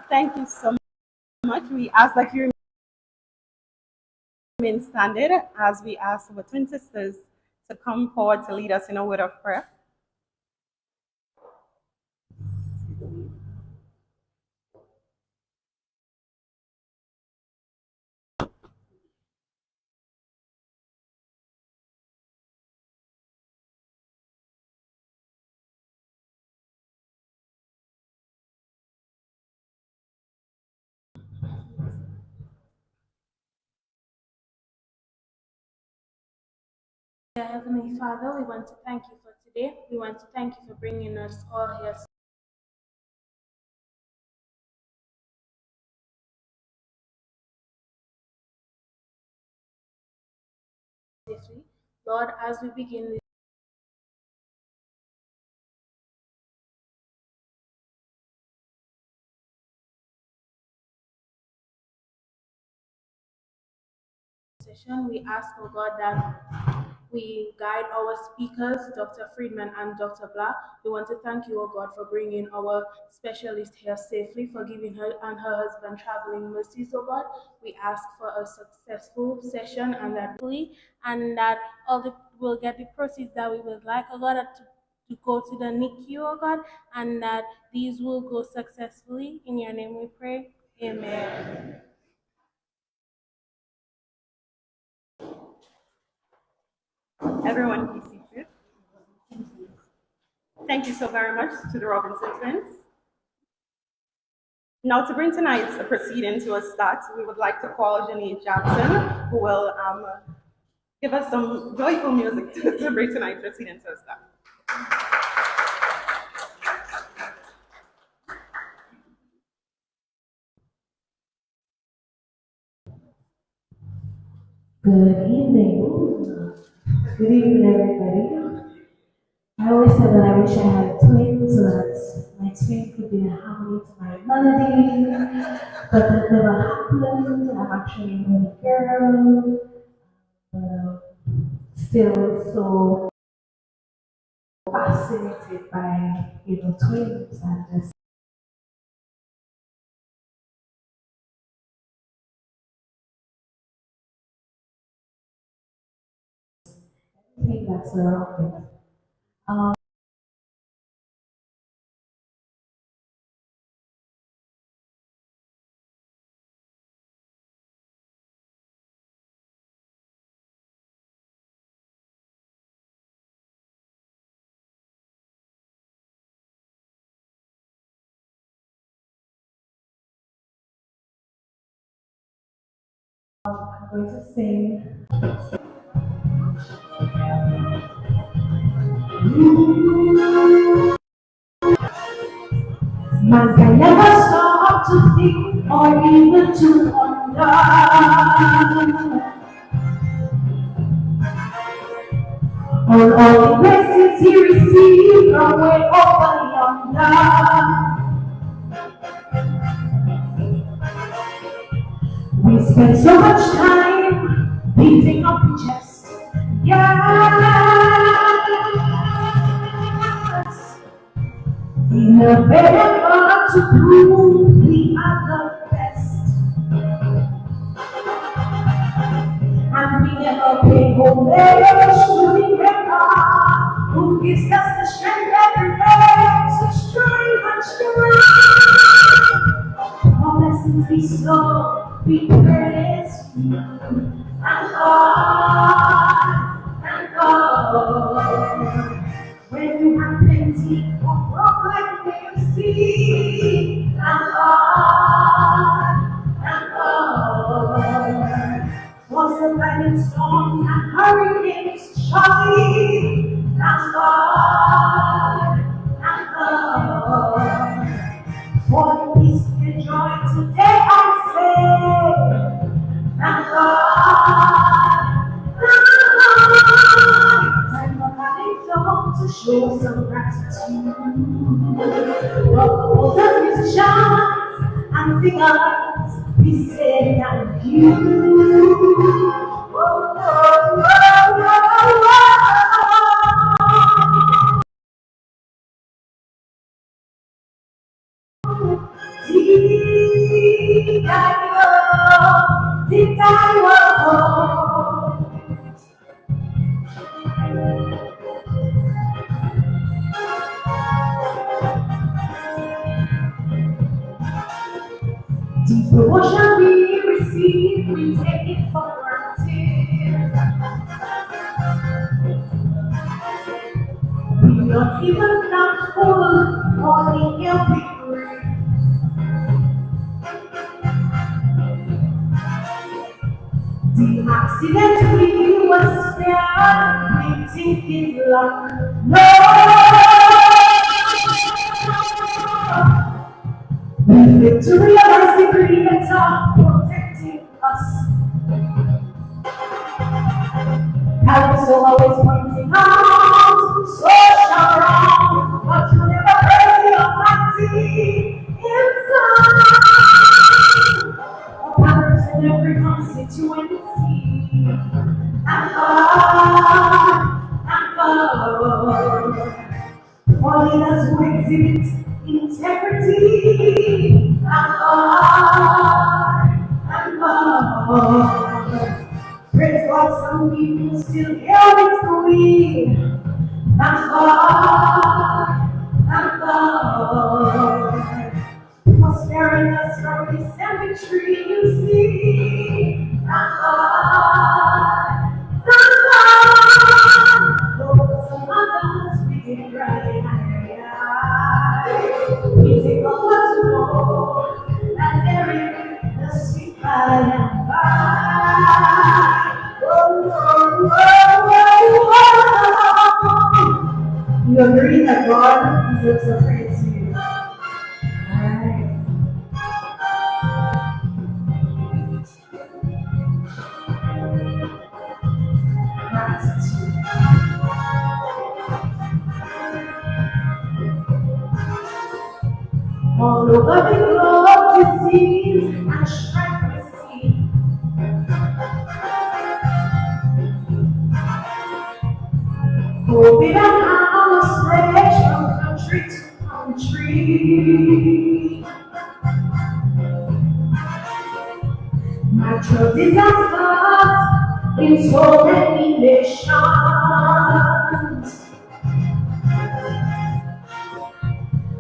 Thank you so much. We ask that you remain standing as we ask our twin sisters to come forward to lead us in a word of prayer. Dear Heavenly Father, we want to thank you for today. We want to thank you for bringing us all here safely. Lord, as we begin this session, we ask, oh God, that we guide our speakers, Dr. Friedman and Dr. Black. We want to thank you, oh God, for bringing our specialist here safely, for giving her and her husband traveling mercies, oh God. We ask for a successful session and that all the will get the proceeds that we would like, oh God, to go to the NICU, oh God, and that these will go successfully. In your name we pray. Amen. Everyone, please seated. Thank you so very much to the Robinson twins. Now, to bring tonight's proceeding to a start, we would like to call Janine Jackson, who will give us some joyful music to bring tonight's proceeding to a start. Good evening. Good evening, everybody. I always said that I wish I had twins so that my twin could be a harmony to my melody, but that never happened. I'm actually a only girl, but still so fascinated by twins and just everything that's around it. I'm going to sing. Man can never stop to think or even to wonder on all the blessings he received from way over yonder. We spend so much time beating up chest. Yes, we never ever to prove we are the best. And we never pay homage to the Maker who gives us the strength every day to strive and strive. For blessings we sow, we praise you, and God. When you have plenty of broken you see, and God. Was the lightning storms and hurricanes shine, and God. For the peace and joy today I say, thank God. Time for having someone to show some gratitude. All the musicians and singers, we say thank you. Devotion we receive, we take it for granted. We don't even not full, only every breath. The accident we was spared, we think it's luck. No! We fail to realize the Creator protecting us. God is always pointing out social wrong, but you never praise the Almighty inside. Others in every constituency, and God, for leaders who exhibit integrity, and God. Praise God, some people still hear it's going. Thank God, for sparing us from the cemetery, you see. Thank God, though some others we did cry. We take a lot to know, and there is the sweet by and by. You agree that God deserves a praise to you. Alright. Gratitude. All over the globe, disease and strife we see. COVID and our spread from country to country. Natural disasters in so many nations.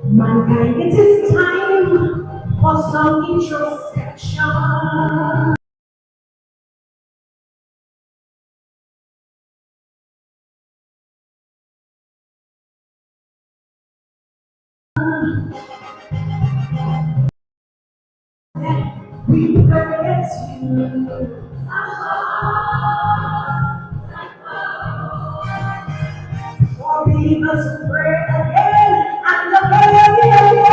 Mankind, it is time for some introspection. We forget you. For believers who pray again and again.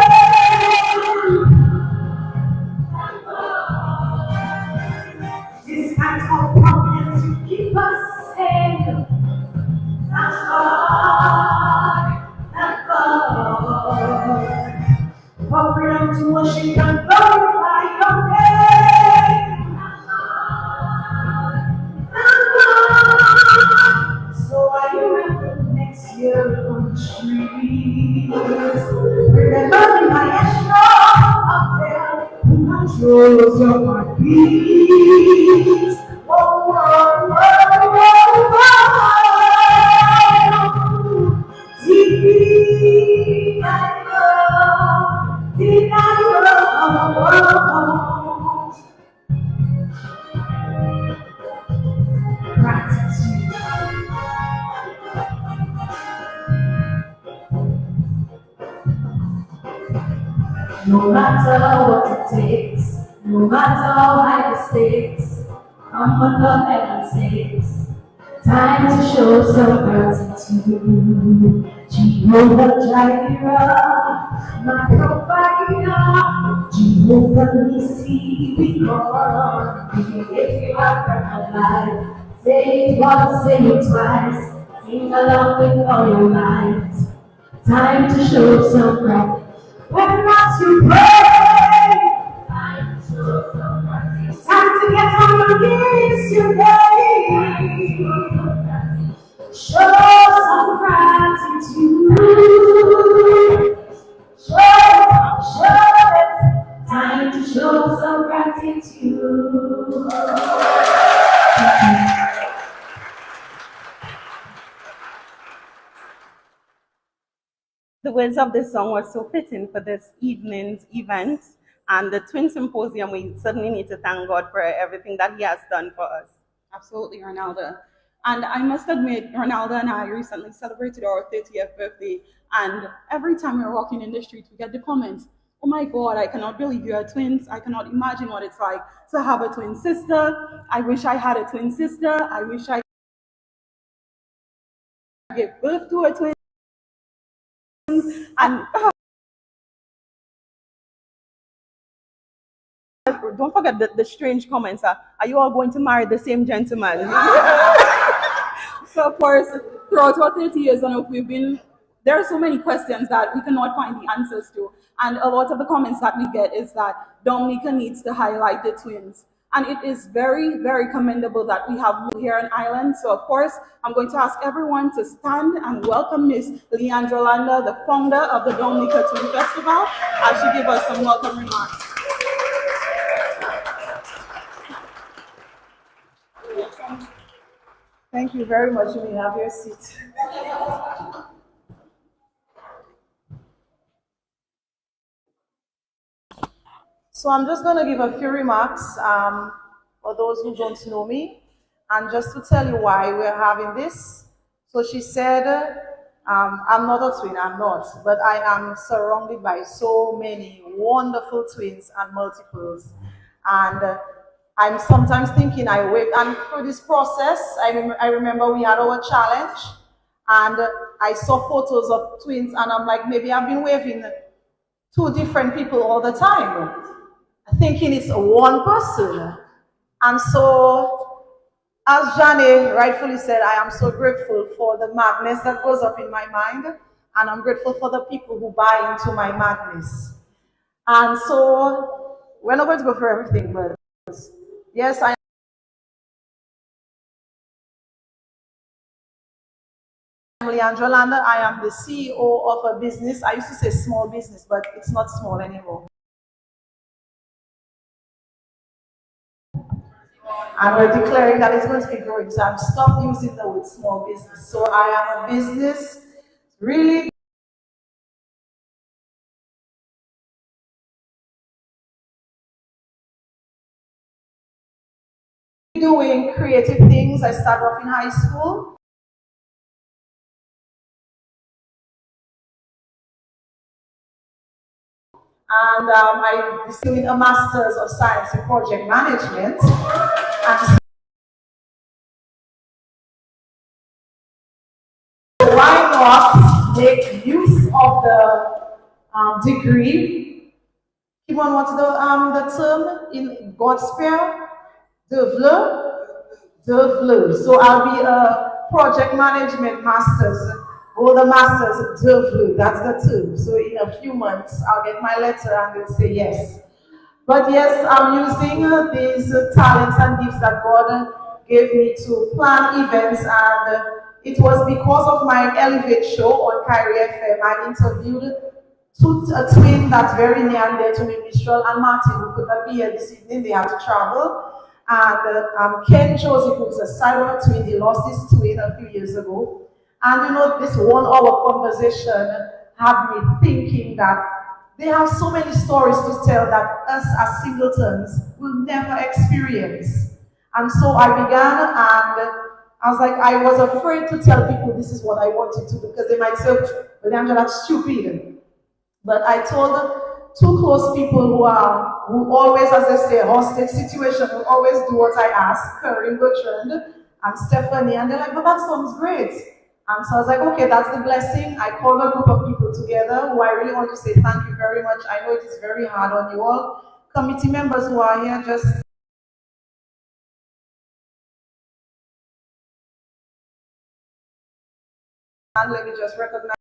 This kind of problems to keep us safe. Thank God. For freedom to worship and glorify your name. So are you ready next year on the streets? Remember the maestro up there who controls your heartbeat. Whoa, whoa, whoa, whoa, whoa. Deep I go, deep I go. Gratitude. No matter what it takes, no matter how high the stakes, I'm under heaven's sakes. Time to show some gratitude. Jehovah Jireh, my provider. Jehovah Nissi, we call. If you are alive, say it once, say it twice. Sing along with all your might. Time to show some gratitude. Whether or not you pray, time to get on your knees today. Show some gratitude. Show it. Time to show some gratitude. words of this song was so fitting for this evening's event and the Twin Symposium. We certainly need to thank God for everything that He has done for us. Absolutely, Ronaldo. And I must admit, Ronaldo and I recently celebrated our 30th birthday. And every time we're walking in the street, we get the comments, oh my God, I cannot believe you are twins. I cannot imagine what it's like to have a twin sister. I wish I had a twin sister. I wish I gave birth to a twin. And don't forget the strange comments. Are you all going to marry the same gentleman? So of course, throughout our 30 years, there are so many questions that we cannot find the answers to. And a lot of the comments that we get is that Dominica needs to highlight the twins. And it is very, very commendable that we have you here in Ireland. So of course, I'm going to ask everyone to stand and welcome Miss Leandra Landa, the founder of the Dominica Twin Festival, as she gives us some welcome remarks. Thank you very much. You may have your seat. So I'm just going to give a few remarks for those who don't know me, and just to tell you why we're having this. So she said, I'm not a twin, I'm not, but I am surrounded by so many wonderful twins and multiples. And I'm sometimes thinking I wave, and through this process, I remember we had our challenge, and I saw photos of twins, and I'm like, maybe I've been waving two different people all the time, thinking it's one person. And so, as Jane rightfully said, I am so grateful for the madness that goes up in my mind, and I'm grateful for the people who buy into my madness. And so, we're not going to go for everything, but yes, I am Leandra Landa. I am the CEO of a business. I used to say small business, but it's not small anymore. And we're declaring that it's going to be growing. So I've stopped using the word small business. So I am a business really doing creative things. I started off in high school. And I was doing a Master's of Science in Project Management. And why not make use of the degree? Kimon, what's the term in Godspell? Devle. So I'll be a project management master's, or the master's Devle. That's the term. So in a few months, I'll get my letter and they'll say yes. But yes, I'm using these talents and gifts that God gave me to plan events, and it was because of my Elevate show on Kyrie FM. I interviewed a twin that's very near and dear to me, Mistral and Martin, who could not be here this evening. They had to travel. And Ken Joseph, who's a cyber twin, he lost his twin a few years ago. And you know, this 1 hour conversation had me thinking that they have so many stories to tell that us as singletons will never experience. And so I began, and I was like, I was afraid to tell people this is what I wanted to do, because they might say, well, Angela, that's stupid. But I told two close people who always, as they say, hostage situation, who always do what I ask, Corinne Bertrand and Stephanie, and they're like, but that sounds great. And so I was like, okay, that's the blessing. I called a group of people together who I really want to say thank you very much. I know it is very hard on you all. Committee members who are here, just and let me just recognize.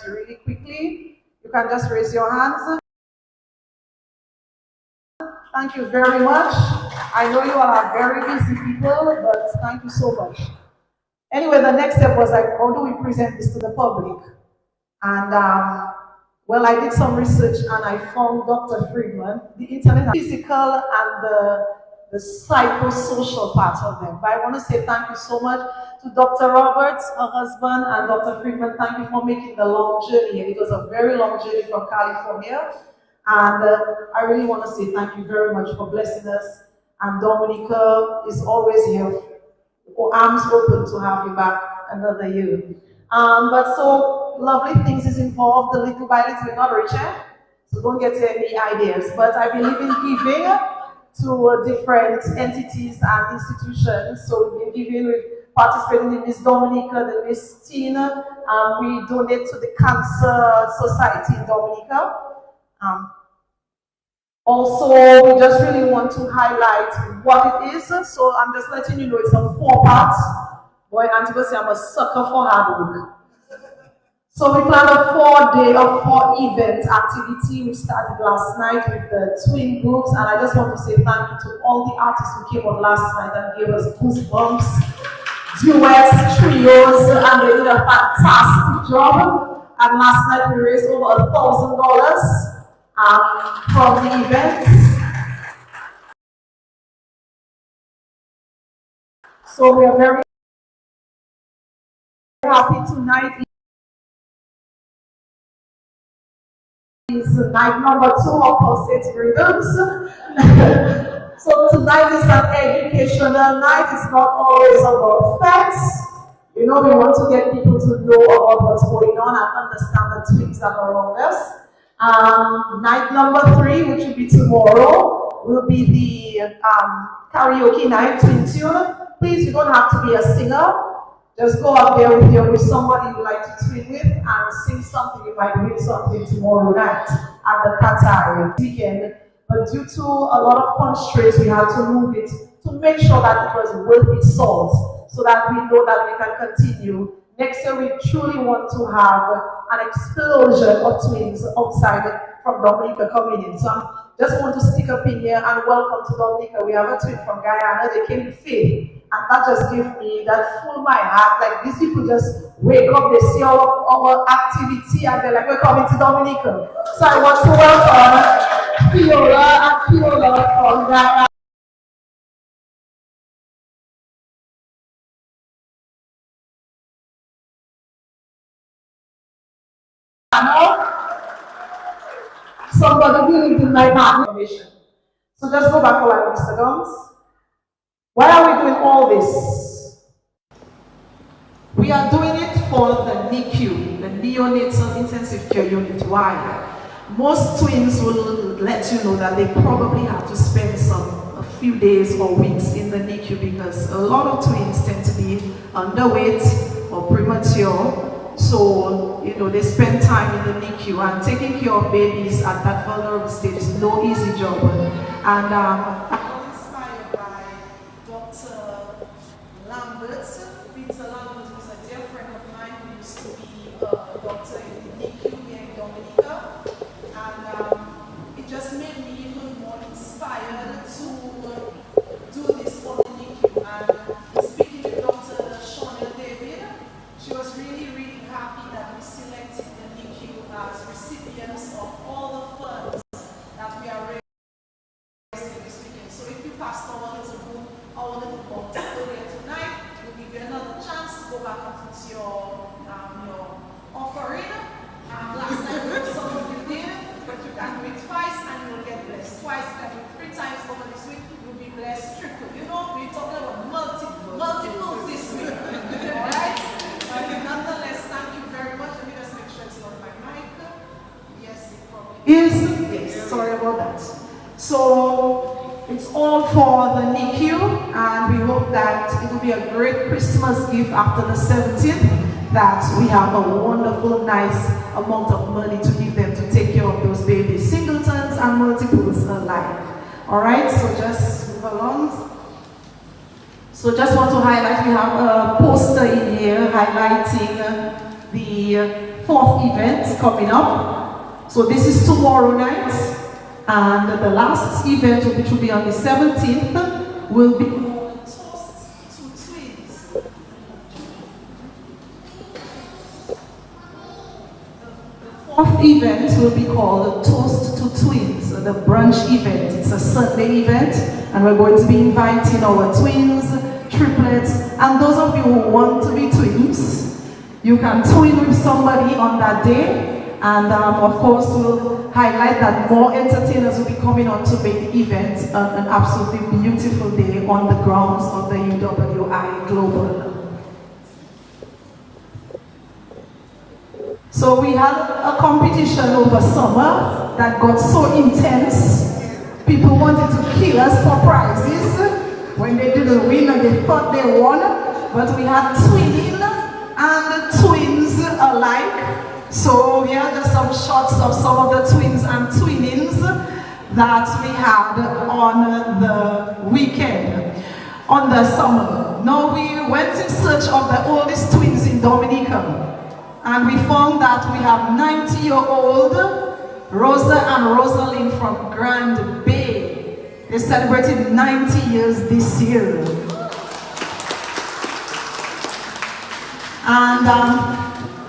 Really quickly, you can just raise your hands. Thank you very much. I know you all are very busy people, but thank you so much. Anyway, the next step was like, how do we present this to the public? And well, I did some research and I found Dr. Friedman, the internet, physical and the psychosocial part of them. But I want to say thank you so much to Dr. Roberts, her husband, and Dr. Friedman. Thank you for making the long journey. It was a very long journey from California. And I really want to say thank you very much for blessing us. And Dominica is always here, arms open to have you back another year. But so lovely things is involved, the little by little, we're not richer, so don't get any ideas. But I believe in giving to different entities and institutions. So we've been giving, we've participated in Miss Dominica, the Miss Tina, we donate to the Cancer Society in Dominica. Also, we just really want to highlight what it is. So I'm just letting you know it's a 4 parts. Boy, Auntie say I'm a sucker for hard work. So we planned a 4-day or 4-event activity. We started last night with the twin groups, and I just want to say thank you to all the artists who came on last night and gave us goosebumps, duets, trios, and they did a fantastic job. And last night we raised over $1,000 from the events. So we are very happy tonight. Is night number 2 of Pulsate Rhythms. So tonight is an educational night. It's not always about facts. You know, we want to get people to know about what's going on and understand the twins that are around us. Night number 3, which will be tomorrow, will be the karaoke night, twin tune. Please, you don't have to be a singer. Just go out there with somebody you like to twin with and sing something. You might win something tomorrow night at the Qatar weekend. But due to a lot of constraints, we had to move it to make sure that it was worth its salt, so that we know that we can continue. Next year, we truly want to have an explosion of twins outside from Dominica coming in. So I just want to stick up in here and welcome to Dominica. We have a twin from Guyana. They came with faith. And that just gives me, that full my heart. Like, these people just wake up, they see our activity, and they're like, we're coming to Dominica. So I want to welcome Fiola and Fiola from Guyana. Somebody really did my information. So just go back a while, Mr. Gums. Why are we doing all this? We are doing it for the NICU, the Neonatal Intensive Care Unit. Why? Most twins will let you know that they probably have to spend a few days or weeks in the NICU because a lot of twins tend to be underweight or premature. So, you know, they spend time in the NICU, and taking care of babies at that vulnerable stage is no easy job. And I'm inspired by Dr. Lambert. Peter Lambert was a dear friend of mine who used to be a doctor in the NICU here in Dominica. And it just made me even more inspired to do this for the NICU. And speaking with Dr. Shawna David, she was really happy that we selected the NICU as recipients of all the funds that we are raising this weekend. So if you passed our little box earlier tonight, we'll give you another chance to go back and put your offering. Last night some of you did, but you can do it twice and you will get blessed. Twice, you can do it 3 times over this week, you'll be blessed triple. You know, we're talking about multiples this week. Alright? But nonetheless, thank you very much. Let me just make sure it's on my mic. Yes, it probably is. Yes, sorry about that. So it's all for the NICU, and we hope that it will be a great Christmas gift after the 17th, that we have a wonderful, nice amount of money to give them to take care of those babies, singletons and multiples alike. Alright, so just move along. So just want to highlight, we have a poster in here highlighting the 4th event coming up. So this is tomorrow night, and the last event which will be on the 17th will be called Toast to Twins. Fourth event will be called Toast to Twins, the brunch event. It's a Sunday event, and we're going to be inviting our twins, triplets, and those of you who want to be twins, you can twin with somebody on that day. And of course, we'll highlight that more entertainers will be coming on to make the event an absolutely beautiful day on the grounds of the UWI Global. So we had a competition over summer that got so intense, people wanted to kill us for prizes when they didn't win and they thought they won, but we had twinning and twins alike. So here are just some shots of some of the twins and twinnings that we had on the weekend, on the summer. Now we went in search of the oldest twins in Dominica. And we found that we have 90-year-old Rosa and Rosalind from Grand Bay. They celebrated 90 years this year. And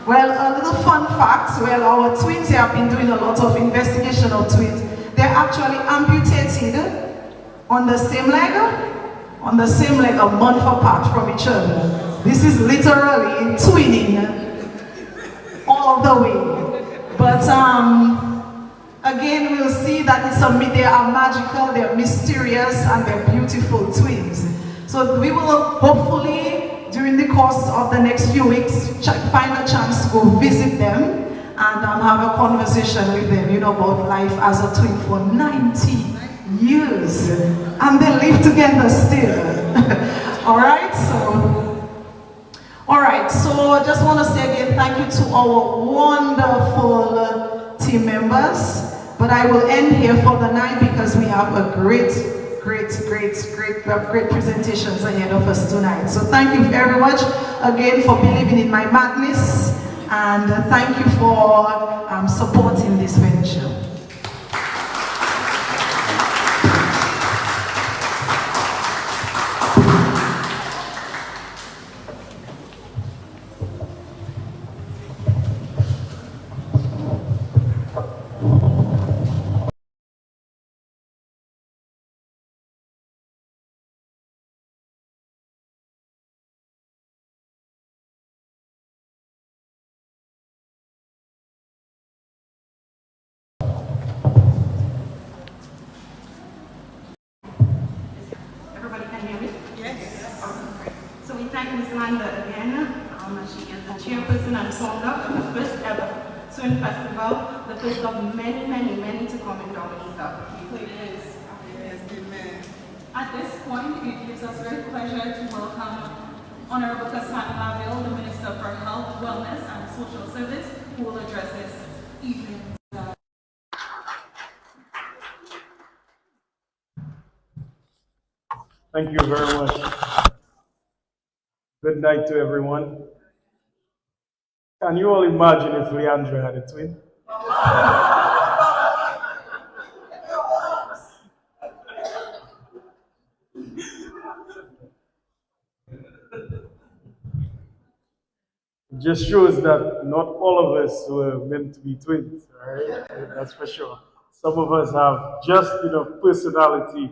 well, a little fun fact, well, our twins here have been doing a lot of investigation of twins. They're actually amputated on the same leg a month apart from each other. This is literally twinning all the way. But again, we'll see that they are magical, they're mysterious, and they're beautiful twins. So we will hopefully, during the course of the next few weeks, find a chance to go visit them and have a conversation with them, you know, about life as a twin for 90 years. And they live together still. All right, so I just want to say again, thank you to our wonderful team members. But I will end here for the night because we have a great presentations ahead of us tonight. So thank you very much again for believing in my madness, and thank you for supporting this venture. Everybody can hear me? Yes. Okay. So we thank Ms. Landa again. She is the chairperson and founder of the first ever swim festival, the first of many to come in Dominica. Yes, amen. At this point, it gives us great pleasure to welcome Honorable Cassandra Laville, the Minister for Health, Wellness and Social Service, who will address this evening. Thank you very much. Good night to everyone. Can you all imagine if Leandra had a twin? It just shows that not all of us were meant to be twins, right? That's for sure. Some of us have just enough personality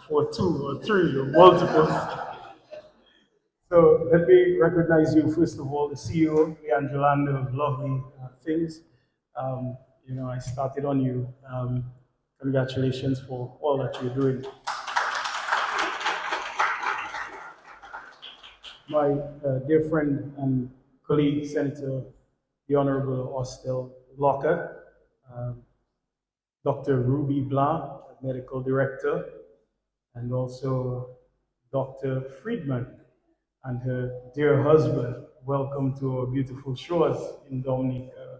for two or three or multiples. So let me recognize you, first of all, the CEO, Leandra Lando of Lovely Things. I started on you. Congratulations for all that you're doing. My dear friend and colleague, Senator, the Honorable Austell Locker, Dr. Ruby Blanc, Medical Director, and also Dr. Friedman and her dear husband. Welcome to our beautiful shores in Dominica.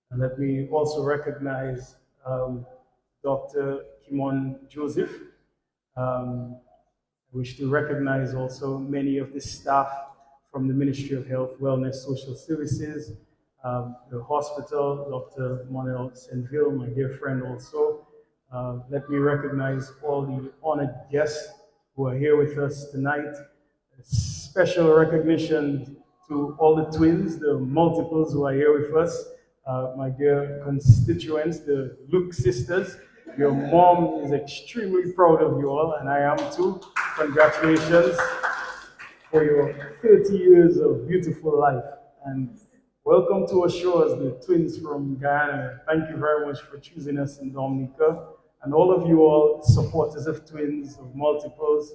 And let me also recognize Dr. Kimon Joseph. I wish to recognize also many of the staff from the Ministry of Health, Wellness, Social Services, the hospital, Dr. Monel Senville, my dear friend also, Let me recognize all the honored guests who are here with us tonight. Special recognition to all the twins, the multiples who are here with us, my dear constituents, the Luke sisters. Your mom is extremely proud of you all, and I am too. Congratulations for your 30 years of beautiful life. And welcome to our shores, the twins from Guyana. Thank you very much for choosing us in Dominica. And all of you all, supporters of twins, of multiples,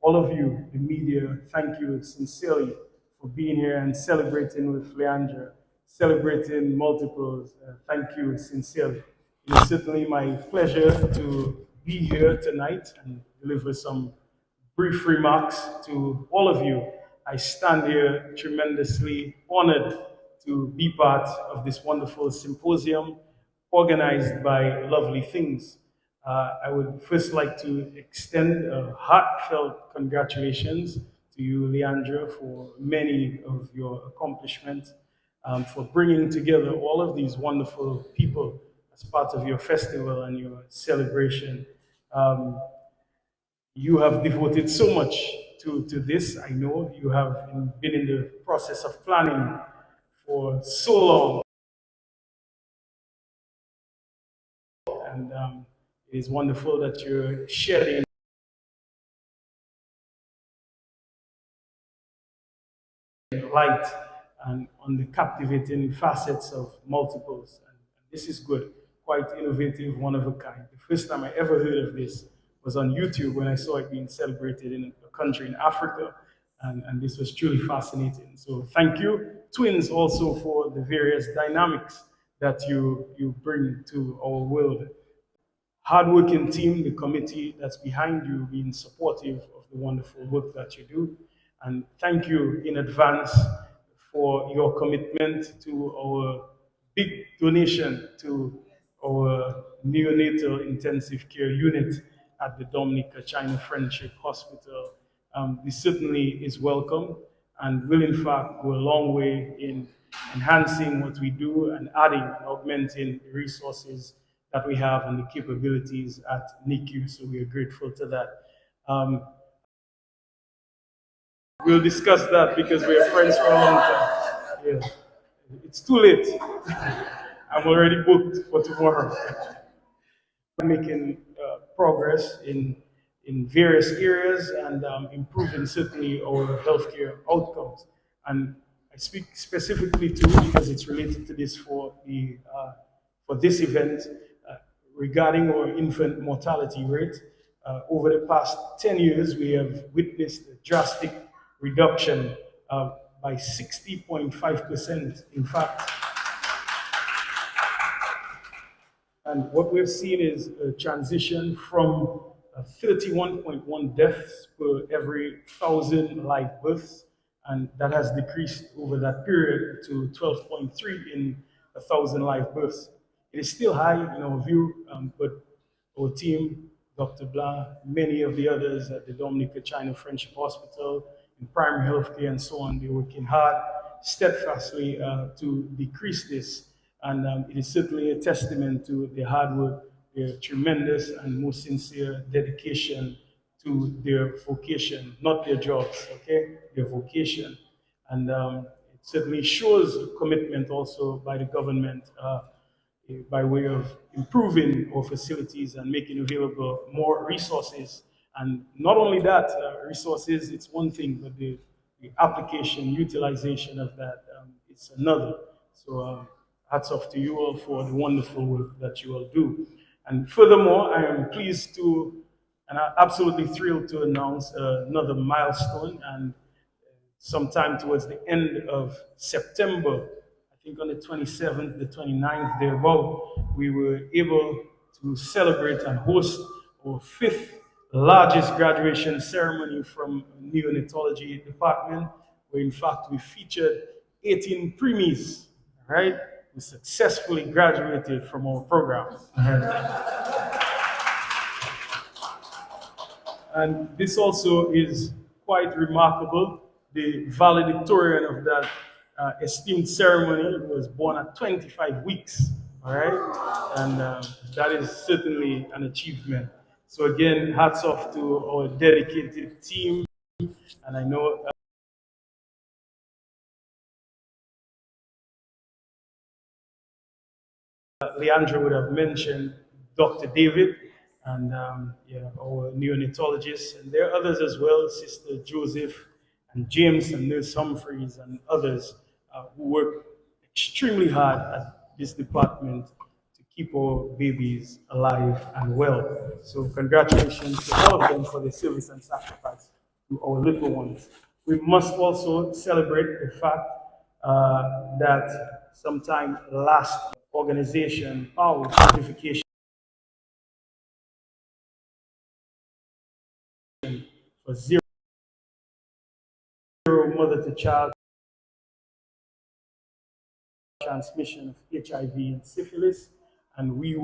all of you, the media, thank you sincerely for being here and celebrating with Leandra, celebrating multiples. Thank you sincerely. It is certainly my pleasure to be here tonight and deliver some brief remarks to all of you. I stand here tremendously honored to be part of this wonderful symposium organized by Lovely Things. I would first like to extend heartfelt congratulations to you, Leandra, for many of your accomplishments, for bringing together all of these wonderful people as part of your festival and your celebration. You have devoted so much to this. I know you have been in the process of planning for so long. And it is wonderful that you're shedding light and on the captivating facets of multiples. And this is good, quite innovative, one of a kind. The first time I ever heard of this was on YouTube when I saw it being celebrated in a country in Africa. And this was truly fascinating. So thank you, twins, also for the various dynamics that you bring to our world. Hardworking team, the committee that's behind you, being supportive of the wonderful work that you do. And thank you in advance for your commitment to our big donation to our neonatal intensive care unit at the Dominica China Friendship Hospital. This certainly is welcome and will in fact go a long way in enhancing what we do and adding and augmenting the resources that we have and the capabilities at NICU, so we are grateful to that. We'll discuss that because we are friends for a long time. Yeah. It's too late. I'm already booked for tomorrow. Making progress in various areas and improving certainly our healthcare outcomes. And I speak specifically too because it's related to this for this event regarding our infant mortality rate. Over the past 10 years, we have witnessed a drastic reduction by 60.5%. In fact, and what we've seen is a transition from 31.1 deaths per every 1,000 live births, and that has decreased over that period to 12.3 in 1,000 live births. It is still high in our view, but our team, Dr. Blanc, many of the others at the Dominica China Friendship Hospital, in primary healthcare and so on, they're working hard, steadfastly to decrease this. And it is certainly a testament to their hard work, their tremendous and most sincere dedication to their vocation, not their jobs, okay? Their vocation. And it certainly shows commitment also by the government by way of improving our facilities and making available more resources. And not only that, resources, it's one thing, but the application, utilization of that, it's another. So hats off to you all for the wonderful work that you all do. And furthermore, I am pleased to, and I'm absolutely thrilled to announce another milestone. And sometime towards the end of September, I think on the 27th, the 29th, thereabout, we were able to celebrate and host our 5th largest graduation ceremony from neonatology department, where in fact we featured 18 preemies, right? We successfully graduated from our program. And this also is quite remarkable. The valedictorian of that esteemed ceremony was born at 25 weeks All right, and that is certainly an achievement. So again, hats off to our dedicated team, and I know Leandra would have mentioned Dr. David and yeah, our neonatologist, and there are others as well, Sister Joseph and James and Nurse Humphreys and others who work extremely hard at this department to keep our babies alive and well. So congratulations to all of them for their service and sacrifice to our little ones. We must also celebrate the fact that sometime last organization, our certification for zero mother to child transmission of HIV and syphilis, and we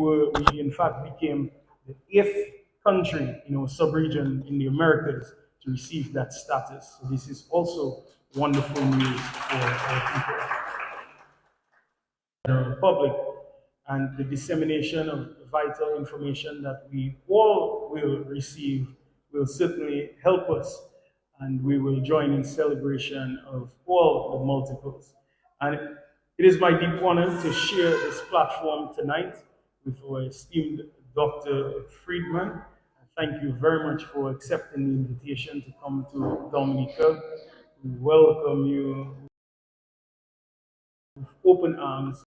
in fact became the 8th country in our sub-region in the Americas to receive that status. So this is also wonderful news for our people, the public, and the dissemination of vital information that we all will receive will certainly help us, and we will join in celebration of all the multiples. And it is my deep honor to share this platform tonight with our esteemed Dr. Friedman. Thank you very much for accepting the invitation to come to Dominica. We welcome you with open arms,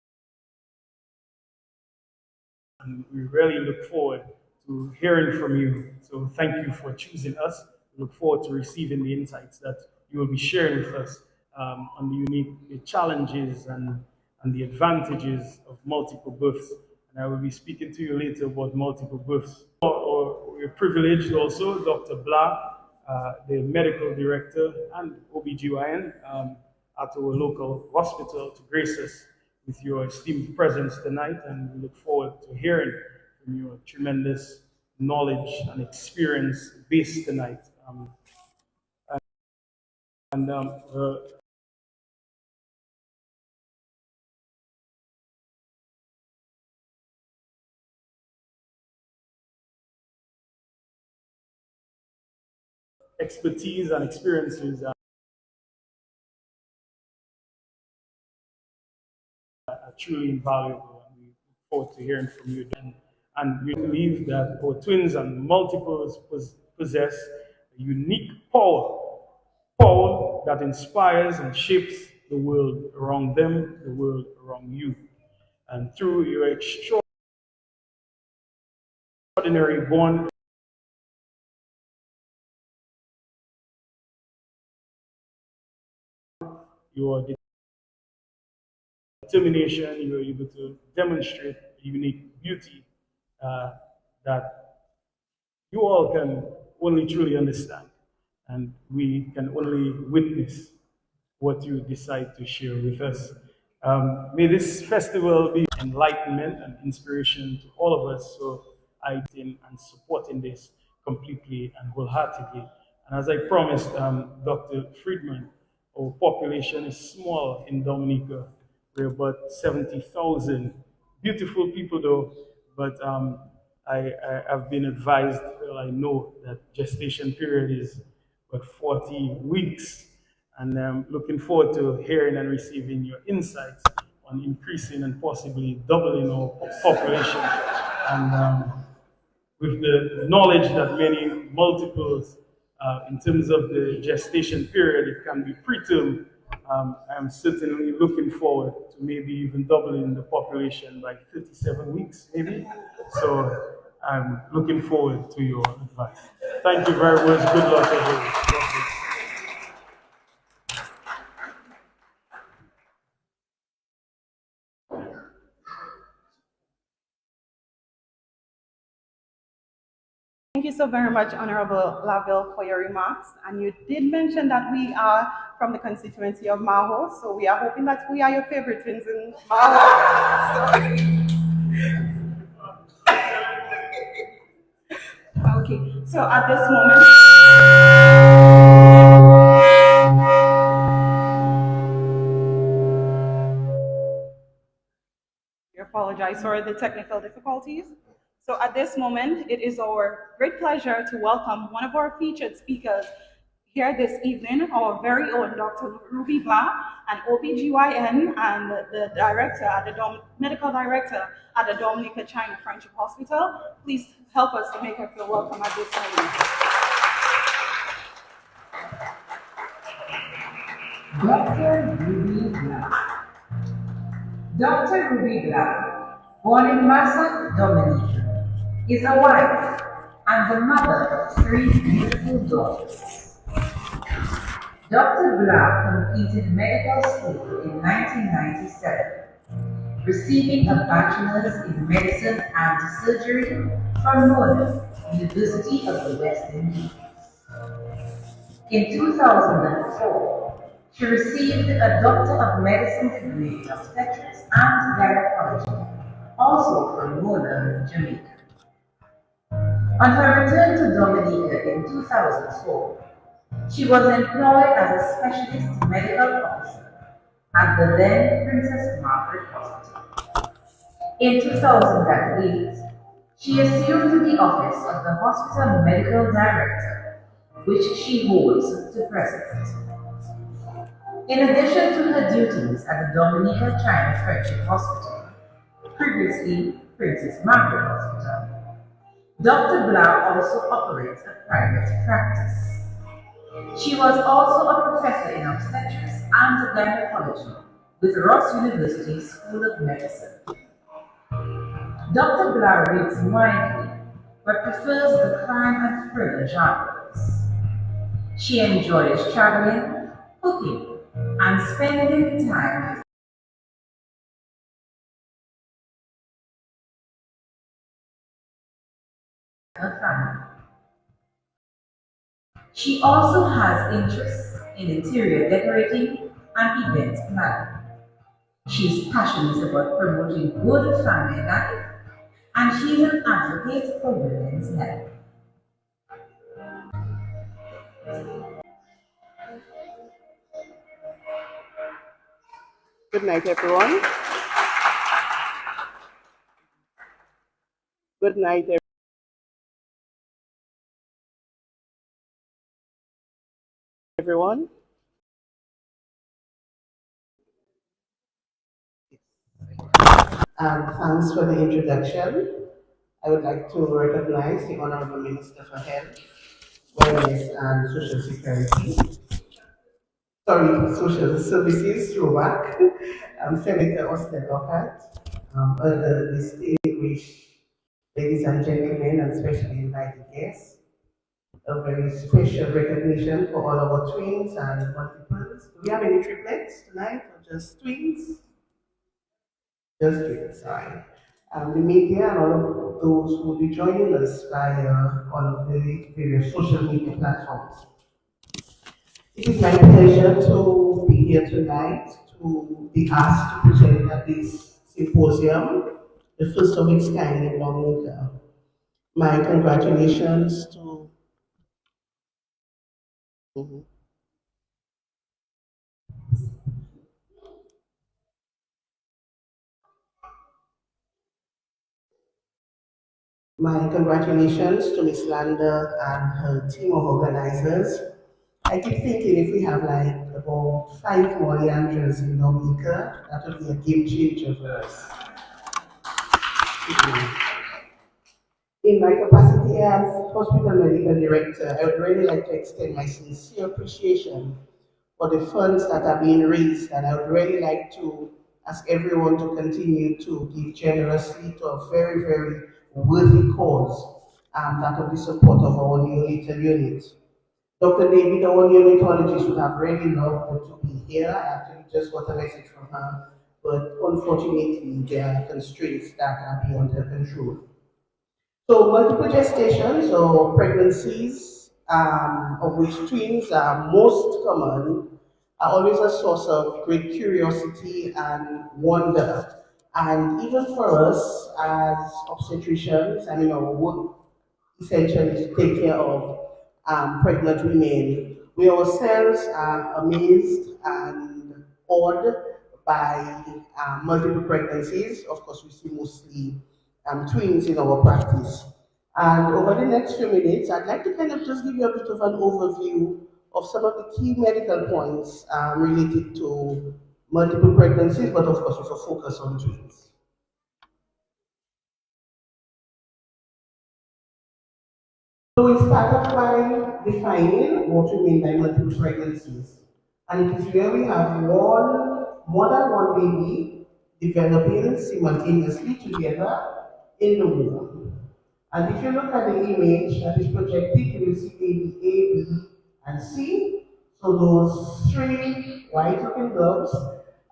and we really look forward to hearing from you. So thank you for choosing us. We look forward to receiving the insights that you will be sharing with us on the unique challenges and the advantages of multiple births. And I will be speaking to you later about multiple births. We're privileged also, Dr. Blah, the medical director and OBGYN at our local hospital, to grace us with your esteemed presence tonight, and we look forward to hearing from your tremendous knowledge and experience base tonight. Expertise and experiences are truly invaluable, and we look forward to hearing from you. And we believe that our twins and multiples possess a unique power that inspires and shapes the world around them, the world around you. And through your extraordinary bond, your determination, you are able to demonstrate a unique beauty that you all can only truly understand, and we can only witness what you decide to share with us. May this festival be enlightenment and inspiration to all of us. So I in and supporting this completely and wholeheartedly. And as I promised Dr. Friedman, our population is small in Dominica. We're about 70,000. Beautiful people though, but I have been advised, well, I know that gestation period is about 40 weeks. And I'm looking forward to hearing and receiving your insights on increasing and possibly doubling our population. And with the knowledge that many multiples, in terms of the gestation period, it can be preterm. I'm certainly looking forward to maybe even doubling the population by 37 weeks, maybe. So I'm looking forward to your advice. Thank you very much. Good luck, everyone. Thank you so very much, Honorable Laville, for your remarks. And you did mention that we are from the constituency of Maho, so we are hoping that we are your favorite twins in Maho. Okay, so at this moment, your apologize for the technical difficulties. So at this moment, it is our great pleasure to welcome one of our featured speakers here this evening, our very own Dr. Ruby Blah, an OBGYN and the director at medical director at the Dominica China Friendship Hospital. Please help us to make her feel welcome at this moment. Dr. Ruby Blah. Dr. Ruby Blah, born in Massa, Dominica, is a wife and the mother of 3 beautiful daughters. Dr. Blah completed medical school in 1997, receiving a bachelor's in medicine and surgery from Northern University of the West Indies. In 2004, she received a Doctor of Medicine degree in obstetrics and gynecology, also from Northern Jamaica. On her return to Dominica in 2004, she was employed as a specialist medical officer at the then Princess Margaret Hospital. In 2008, she assumed the office of the hospital medical director, which she holds to present. In addition to her duties at the Dominica China Friendship Hospital, previously Princess Margaret Hospital, Dr. Blah also operates a private practice. She was also a professor in obstetrics and gynecology with Ross University School of Medicine. Dr. Blah reads widely, but prefers the crime and thriller genres. She enjoys traveling, cooking, and spending time with her family. She also has interests in interior decorating and event planning. She is passionate about promoting good family life, and she is an advocate for women's health. Good night, everyone. Good night, everyone. Thanks for the introduction. I would like to recognize the Honorable Minister for Health, Wellness and Social Security. Social Services, throwback. Senator Austin Lockhart, other distinguished ladies and gentlemen, and specially invited guests. A very special recognition for all our twins and multiples. Do we have any triplets tonight or just twins? Just twins, sorry. The media and all of those who will be joining us via all of the various social media platforms. It is my pleasure to be here tonight to be asked to present at this symposium, the first of its kind in Dominica. My congratulations to My congratulations to Ms. Lander and her team of organizers. I keep thinking if we have like about 5 more Leandras in Dominica, that would be a game changer for us. In my capacity as hospital medical director, I would really like to extend my sincere appreciation for the funds that are being raised, and I would really like to ask everyone to continue to give generously to a very, very worthy cause, that of the support of our neonatal unit. Dr. David, our neonatologist, would have really loved to be here. I actually just got a message from her, but unfortunately there are constraints that are beyond her control. So multiple gestations or pregnancies, of which twins are most common, are always a source of great curiosity and wonder. And even for us as obstetricians, I mean, our work essentially is to take care of pregnant women, we ourselves are amazed and awed by multiple pregnancies. Of course, we see mostly twins in our practice. And over the next few minutes, I'd like to kind of just give you a bit of an overview of some of the key medical points related to multiple pregnancies, but of course with a focus on twins. So we start off by defining what we mean by multiple pregnancies. And it is where we have more than one baby developing simultaneously together in the womb. And if you look at the image that is projected, you will see baby A, B, and C. So those three white-looking doves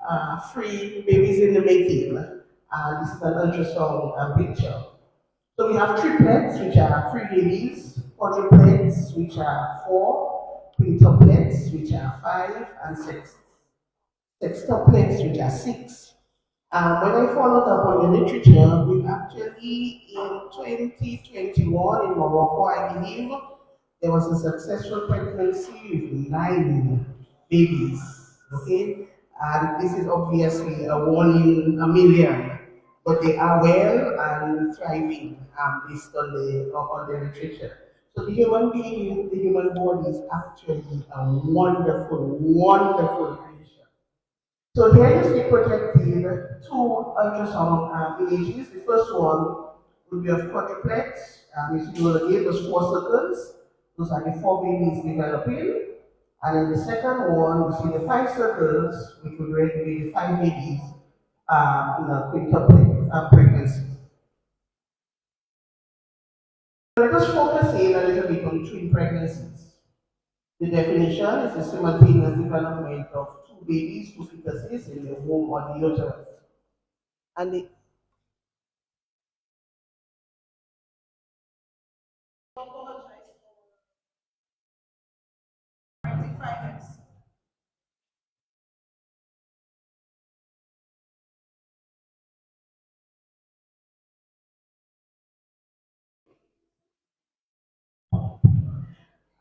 are three babies in the making. This is an ultrasound picture. So we have triplets, which are three babies, quadruplets, which are four, quintuplets, which are five, and sextuplets, which are six. When I followed up on the literature, we've actually, in 2021 in Morocco, I believe, there was a successful pregnancy with 9 babies. Okay? And this is obviously a 1 in a million, but they are well and thriving based on the literature. So the human being, the human body is actually a wonderful, wonderful creation. So here you see projected two ultrasound images. The first one will be of quadruplets. You see again those 4 circles. Those are the 4 babies developing. And in the second one, you see the 5 circles, which will really be the 5 babies in a quintuplet pregnancy. Let us focus in a little bit on twin pregnancies. The definition is the simultaneous development of 2 babies, 2 fetuses in the womb or the uterus. And the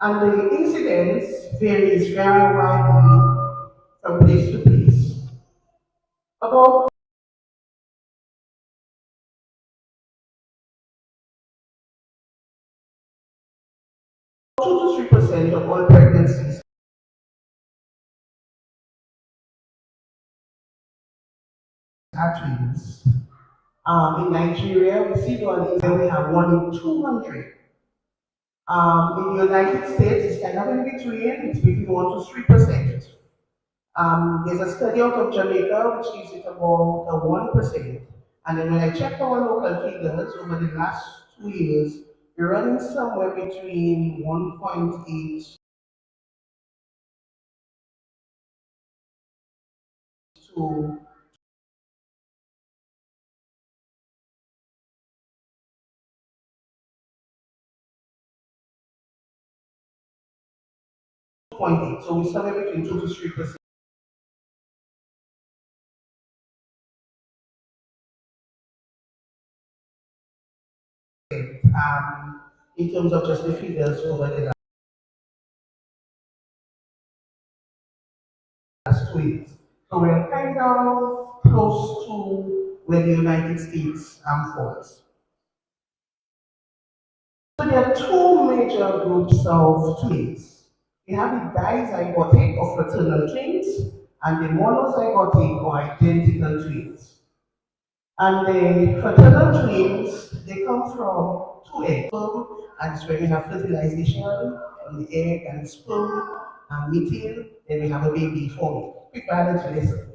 and the incidence varies very widely from place to place. About 2 to 3% of all pregnancies are twins. In Nigeria, we see one in where we have 1 in 200. In the United States, it's kind of in between, it's between 1 to 3%. There's a study out of Jamaica which gives it about 1%. And then when I checked our local figures over the last 2 years, we're running somewhere between 1.8 to 2.8. So we're somewhere between 2 to 3%. In terms of just the figures over the last 2 years. So we're kind of close to where the United States falls. So there are two major groups of twins. We have the dizygotic or fraternal twins and the monozygotic or identical twins. And the fraternal twins, they come from 2 eggs. And it's where we have fertilization on the egg and sperm and meeting, then we have a baby forming. Quick biology lesson.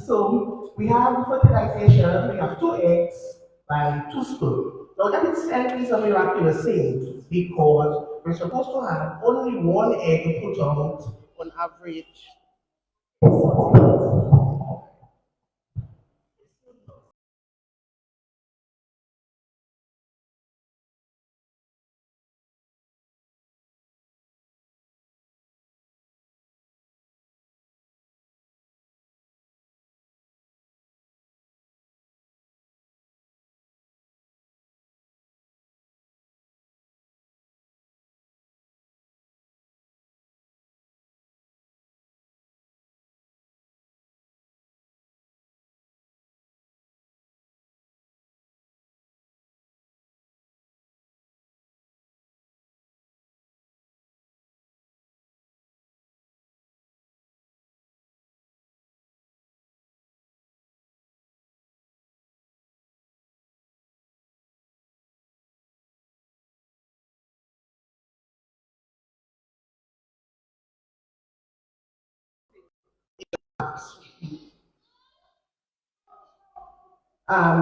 So we have fertilization, we have 2 eggs by 2 sperm. Now that itself is a miraculous thing because we're supposed to have only 1 egg put out on average.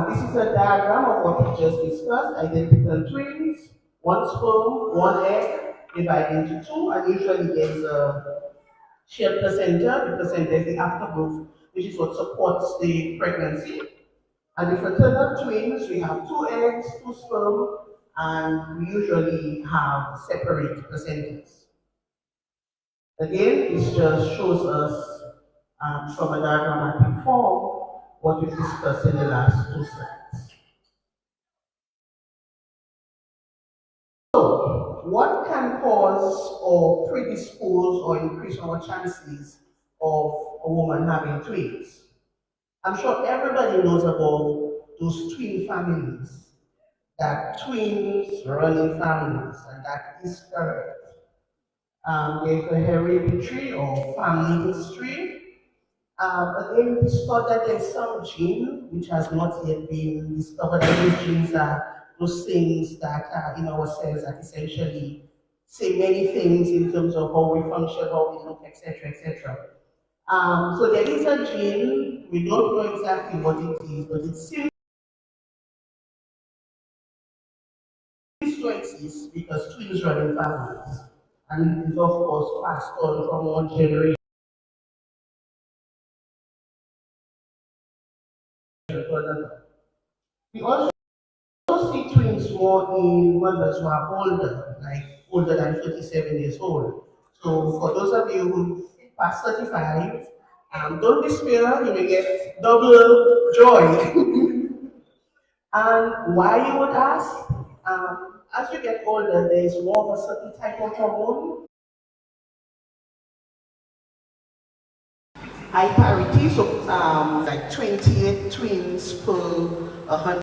This is a diagram of what we just discussed, identical twins, one sperm, one egg, divided into two, and usually there's a shared placenta. The placenta is the afterbirth, which is what supports the pregnancy. And the fraternal twins, we have two eggs, two sperm, and we usually have separate placentas. Again, this just shows us from a diagrammatic form what we discussed in the last two slides. So, what can cause or predispose or increase our chances of a woman having twins? I'm sure everybody knows about those twin families, that twins run in families, and that is correct. There's a hereditary or family history. Again, we discovered that there's some gene which has not yet been discovered, and those genes are those things that are in our cells that essentially say many things in terms of how we function, how we look, etc., etc. So there is a gene, we don't know exactly what it is, but it seems to exist because twins run in families. And it is, of course, passed on from one generation to another. We also see twins more in mothers who are older, like older than 37 years old. So for those of you who pass 35, don't despair, you may get double joy. And why, you would ask? As you get older, there is more of a certain type of hormone. High parity, so like 28 twins per 100.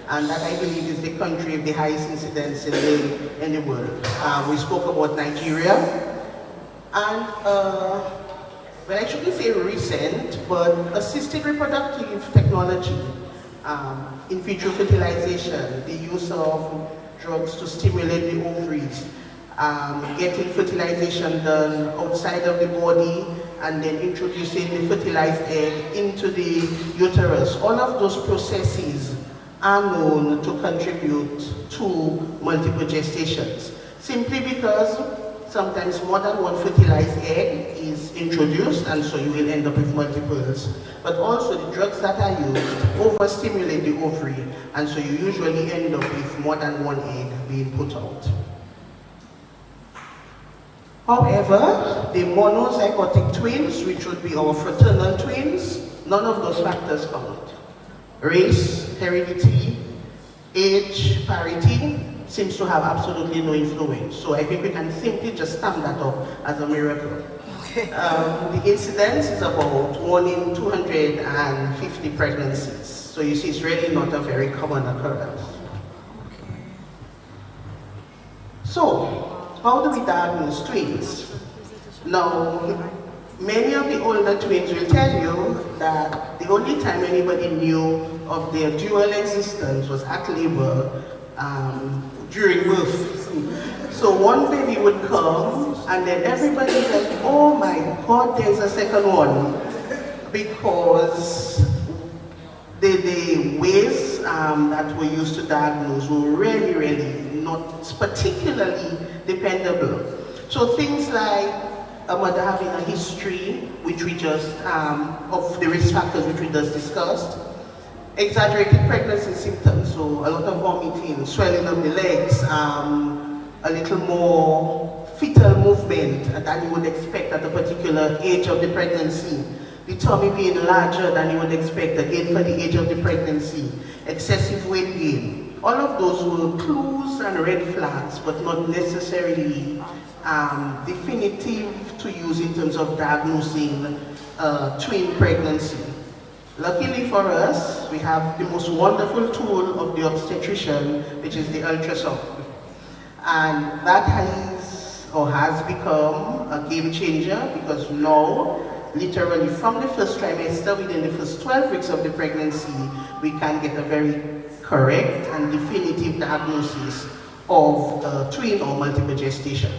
And that, I believe, is the country of the highest incidence in the world. We spoke about Nigeria, and well, I shouldn't say recent, but assisted reproductive technology, in vitro fertilization, the use of drugs to stimulate the ovaries, getting fertilization done outside of the body, and then introducing the fertilized egg into the uterus. All of those processes are known to contribute to multiple gestations, simply because sometimes more than one fertilized egg is introduced, and so you will end up with multiples. But also the drugs that are used overstimulate the ovary, and so you usually end up with more than one egg being put out. However, the monozygotic twins, which would be our fraternal twins, none of those factors count. Race, heredity, age, parity seems to have absolutely no influence. So I think we can simply just stamp that up as a miracle. Okay. The incidence is about 1 in 250 pregnancies. So you see, it's really not a very common occurrence. Okay. So, how do we diagnose twins? Now, many of the older twins will tell you that the only time anybody knew of their dual existence was at labor during birth. So one baby would come, and then everybody's like, oh my God, there's a second one. Because the ways that were used to diagnose were really, really not particularly dependable. So things like a mother having a history, which we just, of the risk factors which we just discussed, exaggerated pregnancy symptoms, so a lot of vomiting, swelling of the legs, a little more fetal movement than you would expect at a particular age of the pregnancy, the tummy being larger than you would expect again for the age of the pregnancy, excessive weight gain. All of those were clues and red flags, but not necessarily definitive to use in terms of diagnosing twin pregnancy. Luckily for us, we have the most wonderful tool of the obstetrician, which is the ultrasound. And that has become a game changer, because now, literally from the first trimester, within the first 12 weeks of the pregnancy, we can get a very correct and definitive diagnosis of twin or multiple gestation.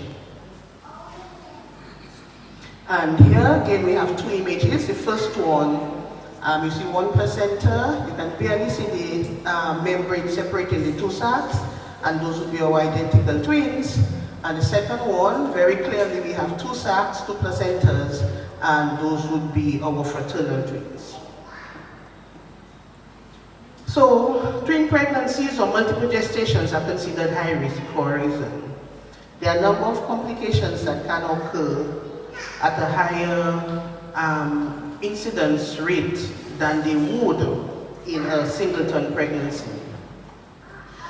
And here again we have two images. The first one, you see one placenta. You can barely see the membrane separating the two sacs, and those would be our identical twins. And the second one, very clearly we have two sacs, two placentas, and those would be our fraternal twins. So, twin pregnancies or multiple gestations are considered high risk for a reason. There are a number of complications that can occur at a higher incidence rate than they would in a singleton pregnancy.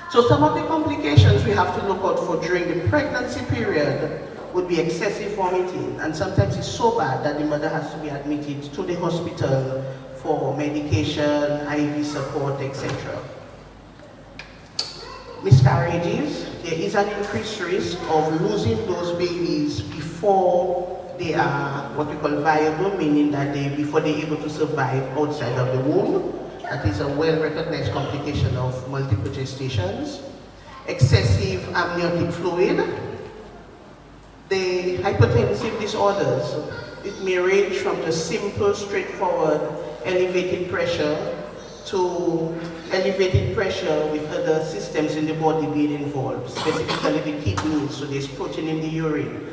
So some of the complications we have to look out for during the pregnancy period would be excessive vomiting, and sometimes it's so bad that the mother has to be admitted to the hospital for medication, IV support, etc. Miscarriages, there is an increased risk of losing those babies before they are what we call viable, meaning that before they're able to survive outside of the womb. That is a well-recognized complication of multiple gestations. Excessive amniotic fluid. The hypertensive disorders, it may range from the simple, straightforward elevated pressure to elevated pressure with other systems in the body being involved, specifically the kidneys, so there's protein in the urine.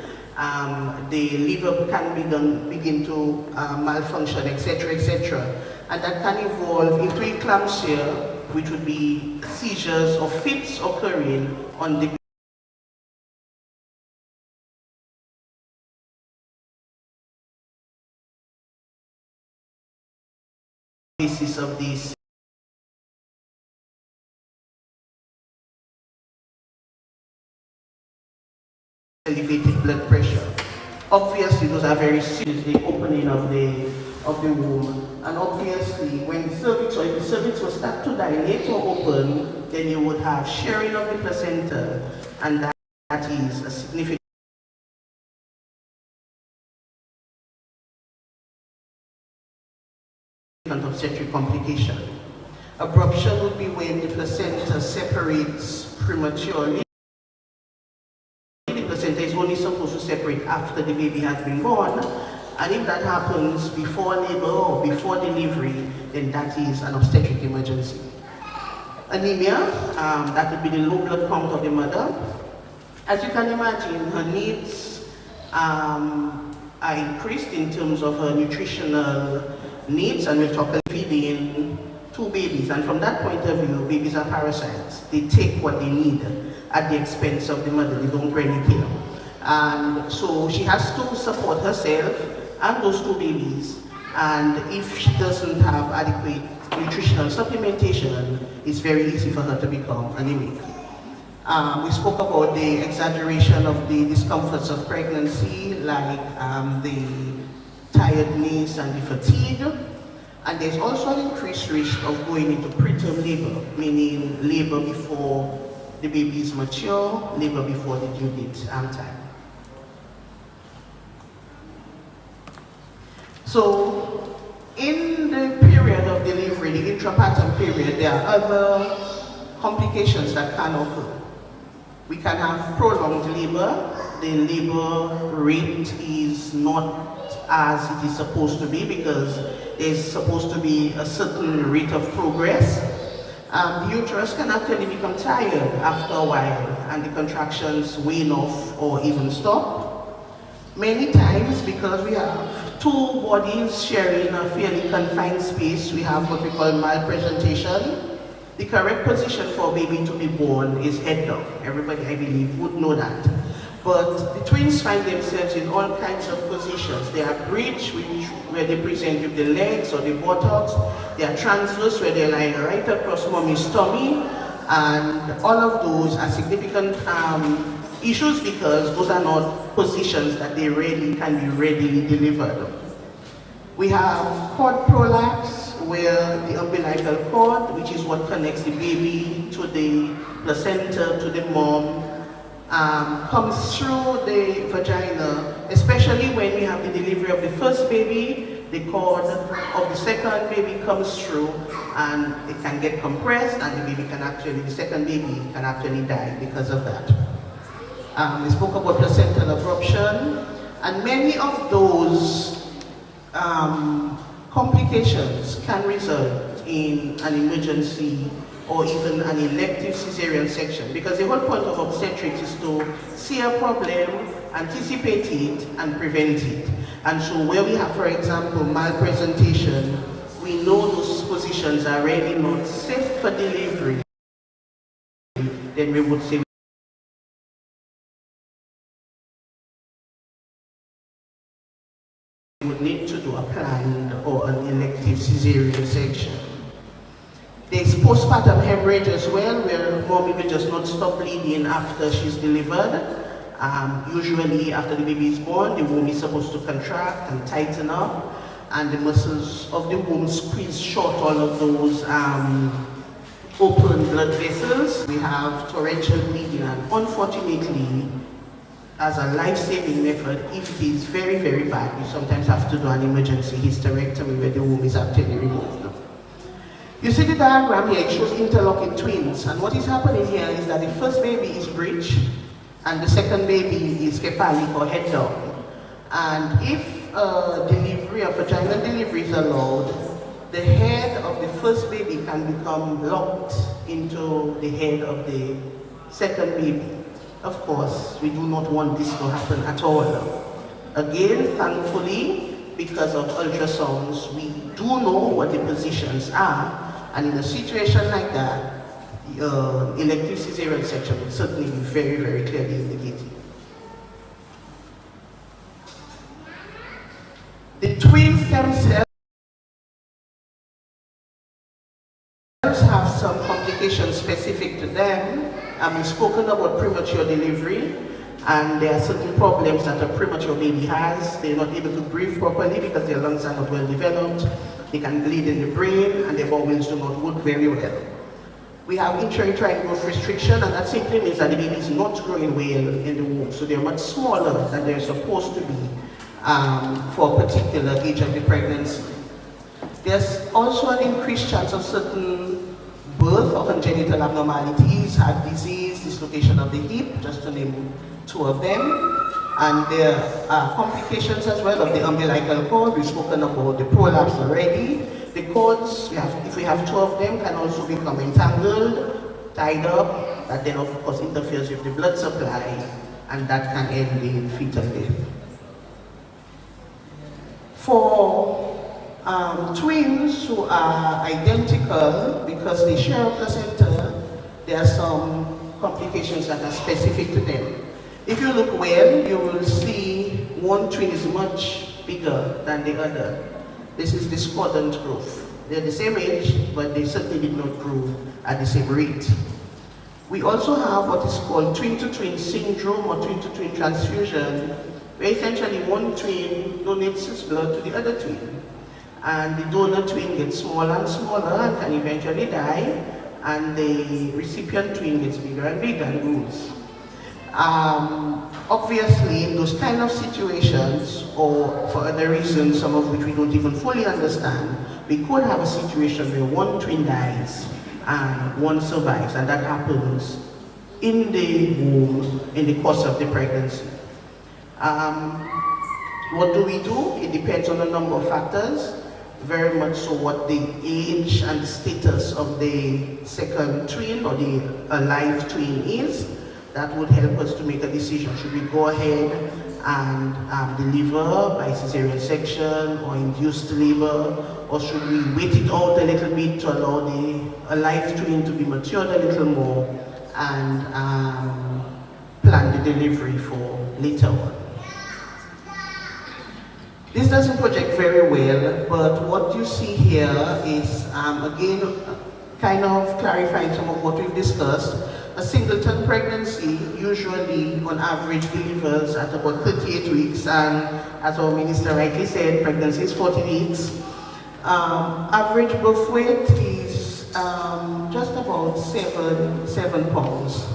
The liver can begin to malfunction, etc., etc. And that can evolve into eclampsia, which would be seizures or fits occurring on the basis of these elevated blood pressure. Obviously, those are very serious, the opening of the womb. And obviously, when the cervix, or if the cervix was start to dilate or open, then you would have sharing of the placenta, and that is a significant obstetric complication. Abruption would be when the placenta separates prematurely. The placenta is only supposed to separate after the baby has been born, and if that happens before labor or before delivery, then that is an obstetric emergency. Anemia, that would be the low blood count of the mother. As you can imagine, her needs are increased in terms of her nutritional needs, and we're talking feeding two babies, and from that point of view, babies are parasites. They take what they need at the expense of the mother. They don't really care. And so she has to support herself and those two babies, and if she doesn't have adequate nutritional supplementation, it's very easy for her to become anemic. We spoke about the exaggeration of the discomforts of pregnancy, like the tiredness and the fatigue. And there's also an increased risk of going into preterm labor, meaning labor before the baby is mature, labor before the due date time. So, in the period of delivery, the intrapartum period, there are other complications that can occur. We can have prolonged labor. The labor rate is not as it is supposed to be because there's supposed to be a certain rate of progress. The uterus can actually become tired after a while, and the contractions wane off or even stop. Many times, because we have two bodies sharing a fairly confined space, we have what we call malpresentation. The correct position for a baby to be born is head down. Everybody, I believe, would know that. But the twins find themselves in all kinds of positions. They are bridge, where they present with the legs or the buttocks. They are transverse, where they lie right across mommy's tummy. And all of those are significant issues because those are not positions that they really can be readily delivered. We have cord prolapse, where the umbilical cord, which is what connects the baby to the placenta, to the mom, comes through the vagina, especially when we have the delivery of the first baby. the cord of the second baby comes through and it can get compressed, and the second baby can actually die because of that. We spoke about placental abruption, and many of those complications can result in an emergency or even an elective cesarean section, because the whole point of obstetrics is to see a problem, anticipate it, and prevent it. And so where we have, for example, malpresentation, we know those positions are really not safe for delivery, then we would say we would need to do a planned or an elective cesarean section. There's postpartum hemorrhage as well, where mommy will just not stop bleeding after she's delivered. Usually after the baby is born, the womb is supposed to contract and tighten up, and the muscles of the womb squeeze short all of those open blood vessels. We have torrential bleeding, and unfortunately, as a life-saving method, if it is very, very bad, you sometimes have to do an emergency hysterectomy where the womb is actually removed. You see the diagram here, it shows interlocking twins, and what is happening here is that the first baby is breech and the second baby is cephalic or head down. And if delivery, a vaginal delivery is allowed, the head of the first baby can become locked into the head of the second baby. Of course, we do not want this to happen at all. Again, thankfully, because of ultrasounds, we do know what the positions are, and in a situation like that, elective cesarean section would certainly be very, very clearly indicated. The twins themselves have some complications specific to them. We've spoken about premature delivery, and there are certain problems that a premature baby has. They're not able to breathe properly because their lungs are not well developed. They can bleed in the brain, and their bowels do not work very well. We have intrauterine growth restriction, and that simply means that the baby is not growing well in the womb. So they're much smaller than they're supposed to be for a particular age of the pregnancy. There's also an increased chance of certain birth or congenital abnormalities, heart disease, dislocation of the hip, just to name two of them. And there are complications as well of the umbilical cord. We've spoken about the prolapse already. The cords, if we have two of them, can also become entangled, tied up. That then of course interferes with the blood supply, and that can end in fetal death. For twins who are identical, because they share a placenta, there are some complications that are specific to them. If you look well, you will see one twin is much bigger than the other. This is discordant growth. They're the same age, but they certainly did not grow at the same rate. We also have what is called twin-to-twin syndrome or twin-to-twin transfusion, where essentially one twin donates its blood to the other twin. And the donor twin gets smaller and smaller and can eventually die, and the recipient twin gets bigger and bigger and grows. Obviously, in those kind of situations, or for other reasons, some of which we don't even fully understand, we could have a situation where one twin dies and one survives, and that happens in the womb in the course of the pregnancy. What do we do? It depends on a number of factors, very much so what the age and the status of the second twin or the alive twin is. That would help us to make a decision. Should we go ahead and deliver by cesarean section or induced labor, or should we wait it out a little bit to allow the alive twin to be matured a little more and plan the delivery for later on? This doesn't project very well, but what you see here is, again, kind of clarifying some of what we've discussed. A singleton pregnancy usually, on average, delivers at about 38 weeks, and as our minister rightly said, pregnancy is 40 weeks. Average birth weight is just about 7 pounds.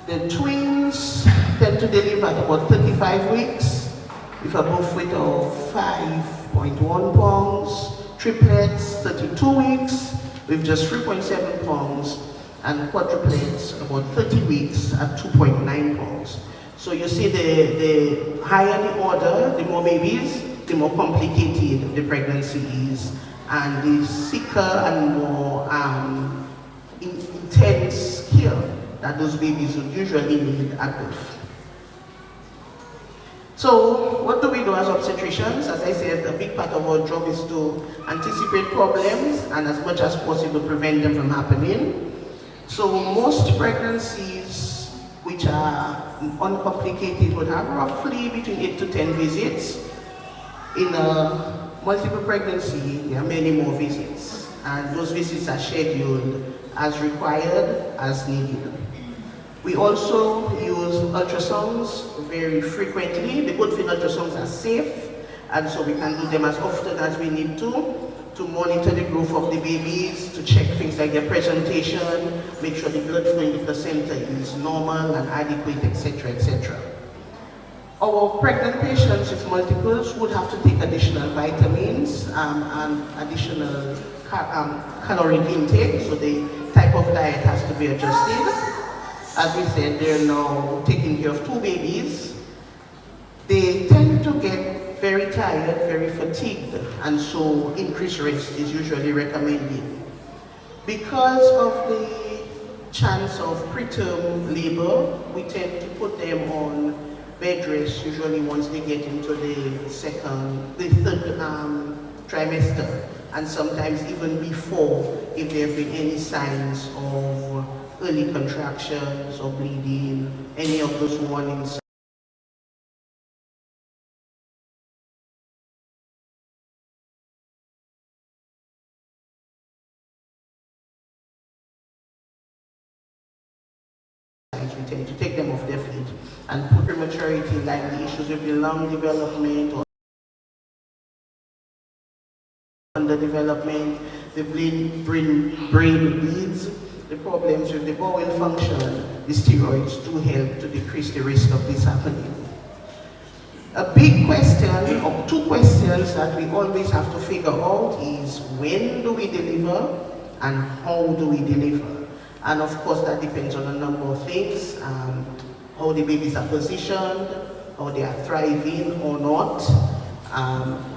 The twins tend to deliver at about 35 weeks with a birth weight of 5 3.1 pounds, triplets 32 weeks with just 3.7 pounds, and quadruplets about 30 weeks at 2.9 pounds. So you see the higher the order, the more babies, the more complicated the pregnancy is, and the sicker and more intense care that those babies would usually need at birth. So what do we do as obstetricians? As I said, a big part of our job is to anticipate problems and as much as possible prevent them from happening. So most pregnancies which are uncomplicated would have roughly between 8 to 10 visits. In a multiple pregnancy, there are many more visits, and those visits are scheduled as required, as needed. We also use ultrasounds very frequently. The good thing, ultrasounds are safe, and so we can do them as often as we need to monitor the growth of the babies, to check things like their presentation, make sure the blood flow in the placenta is normal and adequate, etc., etc. Our pregnant patients with multiples would have to take additional vitamins and additional caloric intake, so the type of diet has to be adjusted. As we said, they're now taking care of 2 babies. They tend to get very tired, very fatigued, and so increased rest is usually recommended. Because of the chance of preterm labor, we tend to put them on bed rest usually once they get into the third trimester, and sometimes even before, if there have been any signs of early contractions or bleeding, any of those warning signs. We tend to take them off their feet and put prematurity, like the issues with the lung development or underdevelopment, the brain bleeds, the problems with the bowel function. The steroids do help to decrease the risk of this happening. A big question, or 2 questions that we always have to figure out is, when do we deliver and how do we deliver? And of course that depends on a number of things, how the babies are positioned, how they are thriving or not,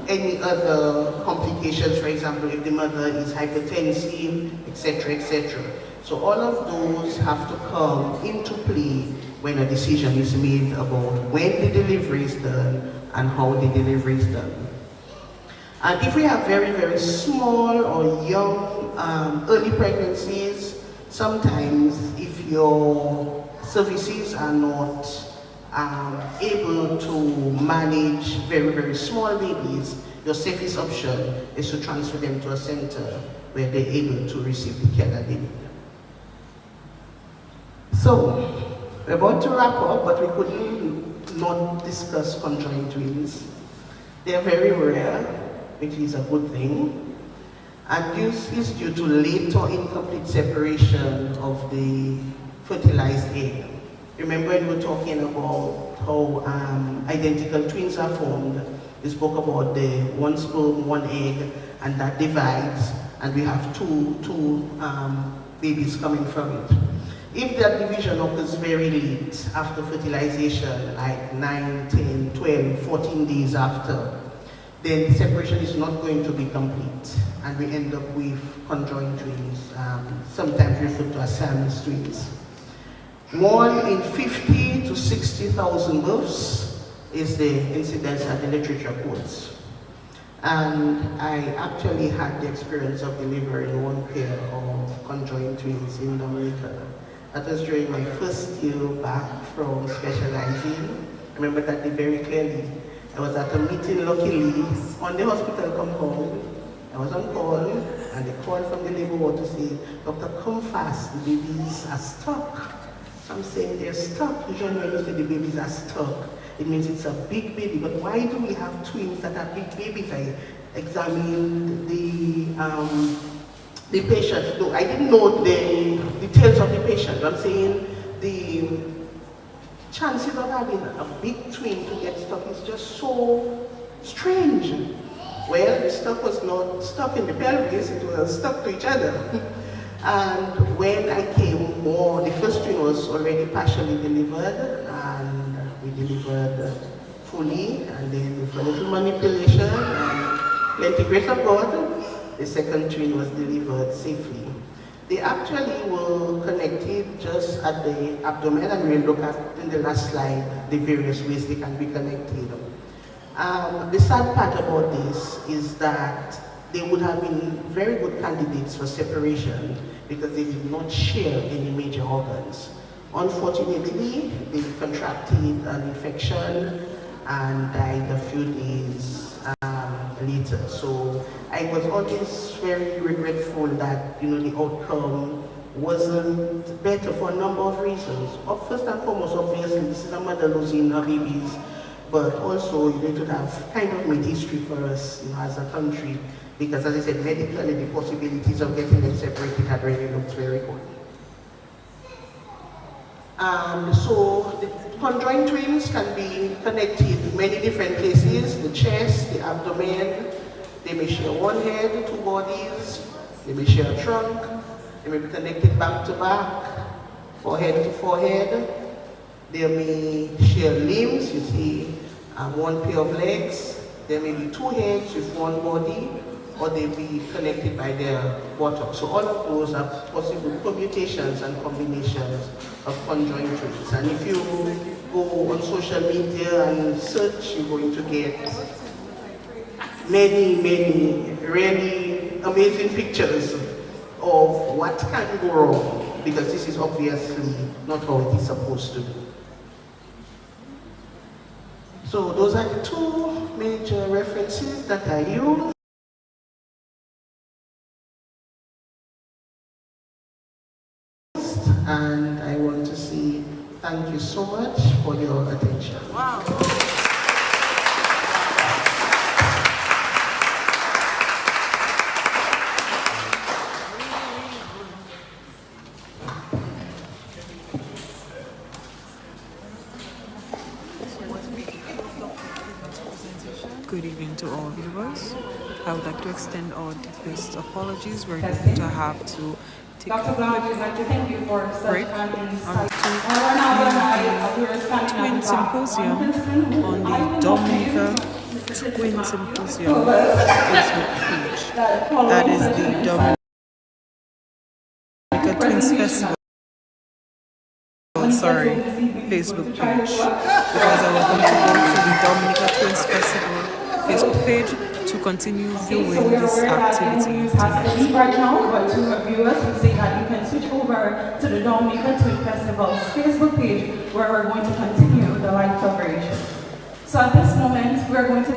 any other complications, for example, if the mother is hypertensive, etc., etc. So all of those have to come into play when a decision is made about when the delivery is done and how the delivery is done. And if we have very, very small or young early pregnancies, sometimes if your services are not able to manage very, very small babies, your safest option is to transfer them to a center where they're able to receive the care that they need. So, we're about to wrap up, but we couldn't not discuss conjoined twins. They're very rare, which is a good thing. And this is due to late or incomplete separation of the fertilized egg. Remember when we were talking about how identical twins are formed? We spoke about the 1 sperm, 1 egg, and that divides, and we have two babies coming from it. If that division occurs very late after fertilization, like 9, 10, 12, 14 days after, then the separation is not going to be complete, and we end up with conjoined twins, sometimes referred to as Siamese twins. 1 in 50 to 60,000 births is the incidence that the literature quotes. And I actually had the experience of delivering 1 pair of conjoined twins in Dominica. That was during my first year back from specializing. I remember that day very clearly. I was at a meeting, luckily, on the hospital compound. I was on call, and they called from the labor ward to say, "Doctor, come fast, the babies are stuck." So I'm saying they're stuck. Usually when you say the babies are stuck, it means it's a big baby. But why do we have twins that are big babies? I examined the patient. No, I didn't know the details of the patient. I'm saying the chances of having a big twin to get stuck is just so strange. Well, the stuff was not stuck in the pelvis, it was stuck to each other. And when I came more, the first twin was already partially delivered, and we delivered fully, and then with a little manipulation and plenty grace of God, the second twin was delivered safely. They actually were connected just at the abdomen, and we'll look at in the last slide the various ways they can be connected. The sad part about this is that they would have been very good candidates for separation because they did not share any major organs. Unfortunately, they contracted an infection and died a few days later. So I was always very regretful that the outcome wasn't better for a number of reasons. First and foremost, obviously, this is a mother losing her babies, but also it would have kind of made history for us as a country, because as I said, medically the possibilities of getting them separated had really looked very good. So the conjoined twins can be connected in many different places: the chest, the abdomen. They may share one head, two bodies. They may share a trunk. They may be connected back to back, forehead to forehead. They may share limbs. You see, one pair of legs. There may be two heads with one body, or they be connected by their buttocks. So all of those are possible permutations and combinations of conjoined twins. And if you go on social media and search, you're going to get many really amazing pictures of what can go wrong, because this is obviously not how it is supposed to be. So those are the two major references that I use. And I want to say thank you so much for your attention. Wow. Good evening to all viewers. I would like to extend our deepest apologies. We're going to have to take Dr. Blanc, we'd like to thank you for break such an on Twin Symposium on the Dominica Twin Symposium Facebook page. That is the Dominica Twins Festival. Facebook page, because I was going to go to the Dominica Twins Festival Facebook page to continue viewing this activity tonight. Right now, but to our viewers, we say that you can switch over to the Dominica Twin Festival's Facebook page, where we're going to continue the live coverage. So at this moment, we're going to